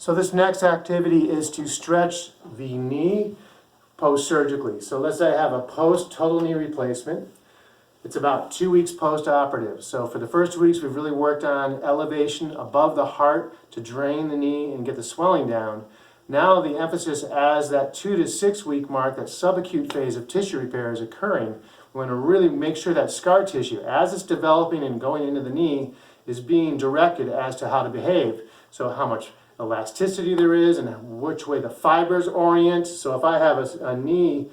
So this next activity is to stretch the knee post-surgically. So let's say I have a post-total knee replacement. It's about 2 weeks post-operative. So for the first 2 weeks, we've really worked on elevation above the heart to drain the knee and get the swelling down. Now the emphasis as that 2 to 6 week mark, that subacute phase of tissue repair is occurring, we want to really make sure that scar tissue, as it's developing and going into the knee, is being directed as to how to behave. So how much elasticity there is and which way the fibers orient. So if I have a knee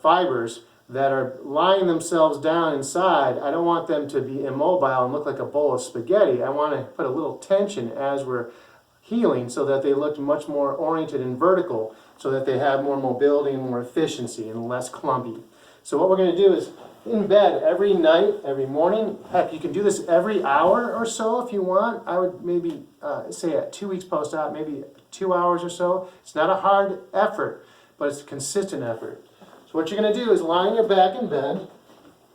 fibers that are lying themselves down inside, I don't want them to be immobile and look like a bowl of spaghetti. I want to put a little tension as we're healing so that they look much more oriented and vertical, so that they have more mobility and more efficiency and less clumpy. So what we're going to do is in bed every night, every morning. Heck, you can do this every hour or so if you want. I would maybe say at 2 weeks post-op, maybe 2 hours or so. It's not a hard effort, but it's a consistent effort. So what you're going to do is lie on your back in bed.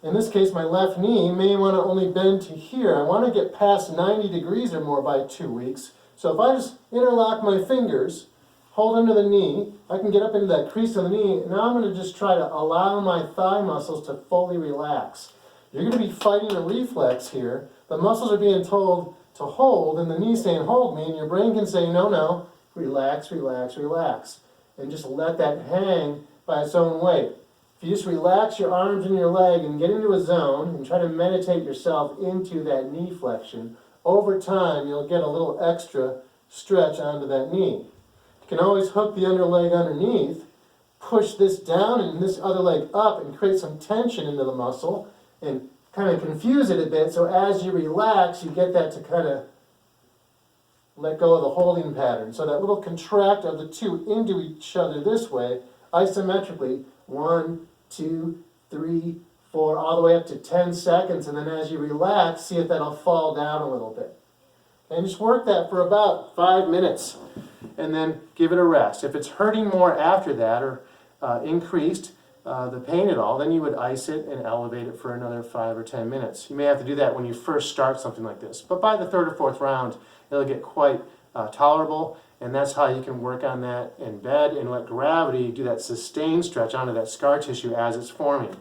In this case, my left knee may want to only bend to here. I want to get past 90 degrees or more by 2 weeks. So if I just interlock my fingers, hold under the knee, I can get up into that crease of the knee. Now I'm going to just try to allow my thigh muscles to fully relax. You're going to be fighting a reflex here. The muscles are being told to hold, and the knee's saying, hold me, and your brain can say, no, no, relax, relax, relax. And just let that hang by its own weight. If you just relax your arms and your leg and get into a zone and try to meditate yourself into that knee flexion, over time you'll get a little extra stretch onto that knee. You can always hook the under leg underneath, push this down and this other leg up and create some tension into the muscle and kind of confuse it a bit, so as you relax you get that to kind of let go of the holding pattern. So that little contract of the two into each other this way, isometrically, 1, 2, 3, 4, all the way up to 10 seconds, and then as you relax, see if that'll fall down a little bit. And just work that for about 5 minutes, and then give it a rest. If it's hurting more after that, or increased the pain at all, then you would ice it and elevate it for another 5 or 10 minutes. You may have to do that when you first start something like this, but by the 3rd or 4th round, it'll get quite tolerable, and that's how you can work on that in bed and let gravity do that sustained stretch onto that scar tissue as it's forming.